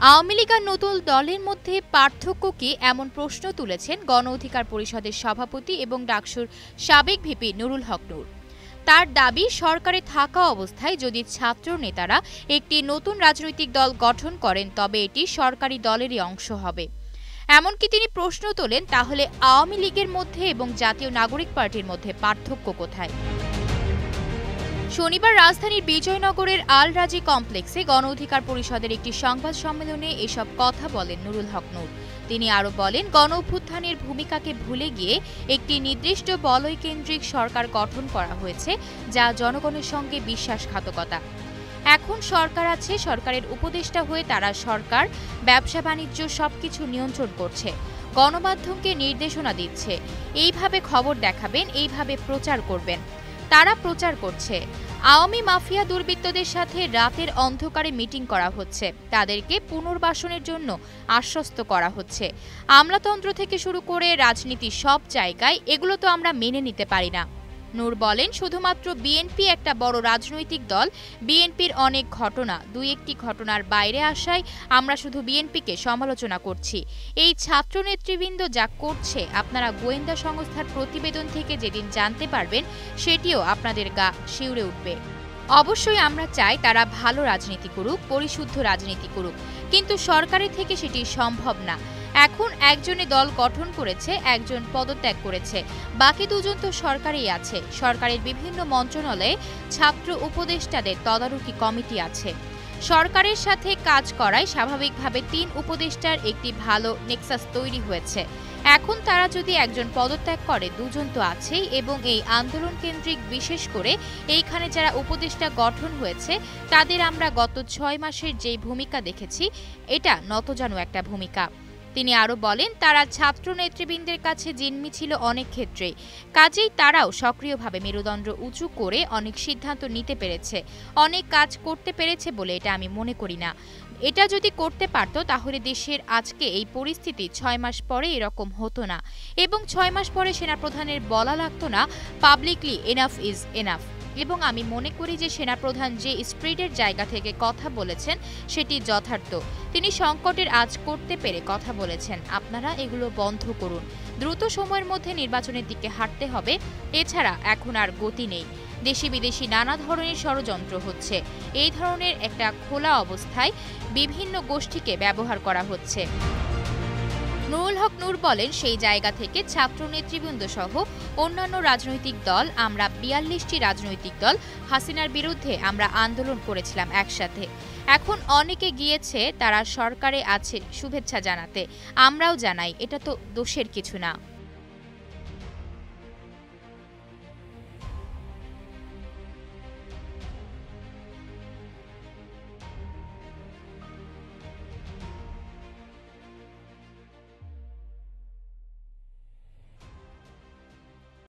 আওয়ামী লীগ আর নতুন দলের মধ্যে পার্থক্য কি, এমন প্রশ্ন তুলেছেন গণ অধিকার পরিষদের সভাপতি এবং ডাকসুর সাবেক ভিপি নুরুল হক নূর। তার দাবি, সরকারে থাকা অবস্থায় যদি ছাত্র নেতারা একটি নতুন রাজনৈতিক দল গঠন করেন তবে এটি সরকারি দলেরই অংশ হবে। এমনকি তিনি প্রশ্ন তোলেন, তাহলে আওয়ামী লীগের মধ্যে এবং জাতীয় নাগরিক পার্টির মধ্যে পার্থক্য কোথায়? শনিবার রাজধানীর বিজয়নগরের আল রাজি কমপ্লেক্সে গণ অধিকার পরিষদের একটি সংবাদ সম্মেলনে এসব কথা বলেন নুরুল হক নূর। তিনি আরও বলেন, গণ অভ্যুত্থানের ভূমিকাকে ভুলে গিয়ে একটি নির্দিষ্ট বলয়কেন্দ্রিক সরকার গঠন করা হয়েছে, যা জনগণের সঙ্গে বিশ্বাসঘাতকতা। এখন সরকার আছে, সরকারের উপদেষ্টা হয়ে তারা সরকার, ব্যবসা বাণিজ্য সবকিছু নিয়ন্ত্রণ করছে, গণমাধ্যমকে নির্দেশনা দিচ্ছে, এইভাবে খবর দেখাবেন, এইভাবে প্রচার করবেন। তারা প্রচার করছে। আওয়ামী মাফিয়া দুর্বৃত্তদের সাথে রাতের অন্ধকারে মিটিং করা হচ্ছে, তাদেরকে পুনর্বাসনের জন্য আশ্বস্ত করা হচ্ছে। আমলাতন্ত্র থেকে শুরু করে রাজনীতি সব জায়গায় এগুলো তো আমরা মেনে নিতে পারি না। নূর বলেন, শুধুমাত্র বিএনপি একটা বড় রাজনৈতিক দল, বিএনপির অনেক ঘটনা দুই একটি ঘটনার বাইরে আসায় আমরা শুধু বিএনপিকে সমালোচনা করছি। এই ছাত্র নেতৃবৃন্দ যা করছে আপনারা গোয়েন্দা সংস্থার প্রতিবেদন থেকে যেদিন জানতে পারবেন সেটিও আপনাদের গা শিউরে উঠবে। অবশ্যই আমরা চাই তারা ভালো রাজনীতি করুক, পরিশুদ্ধ রাজনীতি করুক, কিন্তু সরকারের থেকে সেটি সম্ভব না। এখন একজনে দল গঠন করেছে, একজন পদত্যাগ করেছে, বাকি দুজন তো সরকারেই আছে। সরকারের বিভিন্ন মন্ত্রণালয়ে ছাত্র উপদেষ্টাদের তদারকি কমিটি আছে। সরকারের সাথে কাজ করায় স্বাভাবিকভাবে ৩ উপদেষ্টার একটি ভালো নেক্সাস তৈরি হয়েছে। এখন তারা যদি একজন পদত্যাগ করে, দুজন তো আছেই, এবং এই আন্দোলন কেন্দ্রিক বিশেষ করে এইখানে যারা উপদেষ্টা গঠন হয়েছে তাদের আমরা গত ৬ মাসের যেই ভূমিকা দেখেছি, এটা নতজানু একটা ভূমিকা। তিনি আরও বলেন, তারা ছাত্র নেতৃবৃন্দের কাছে জিম্মি ছিল অনেক ক্ষেত্রেই, কাজেই তারাও সক্রিয়ভাবে মেরুদণ্ড উঁচু করে অনেক সিদ্ধান্ত নিতে পেরেছে, অনেক কাজ করতে পেরেছে বলে এটা আমি মনে করি না। এটা যদি করতে পারত তাহলে দেশের আজকে এই পরিস্থিতি ৬ মাস পরে এরকম হতো না, এবং ৬ মাস পরে সেনাপ্রধানের বলা লাগতো না পাবলিকলি এনাফ ইজ এনাফ। এবং আমি মনে করি যে সেনাপ্রধান যে স্পিরিটের জায়গা থেকে কথা বলেছেন সেটি যথার্থ। তিনি সংকটের আজ করতে পেরে কথা বলেছেন, আপনারা এগুলো বন্ধ করুন, দ্রুত সময়ের মধ্যে নির্বাচনের দিকে হাঁটতে হবে, এছাড়া এখন আর গতি নেই। দেশি বিদেশি নানা ধরনের ষড়যন্ত্র হচ্ছে, এই ধরনের একটা খোলা অবস্থায় বিভিন্ন গোষ্ঠীকে ব্যবহার করা হচ্ছে। নুরুল হক নূর বলেন, সেই জায়গা থেকে ছাত্র নেতৃবৃন্দ সহ অন্যান্য রাজনৈতিক দল, আমরা ৪২টি রাজনৈতিক দল, হাসিনার বিরুদ্ধে আমরা আন্দোলন করেছিলাম একসাথে। এখন অনেকে গিয়েছে, তারা সরকারে আছে শুভেচ্ছা জানাতে, আমরাও জানাই, এটা তো দোষের কিছু না।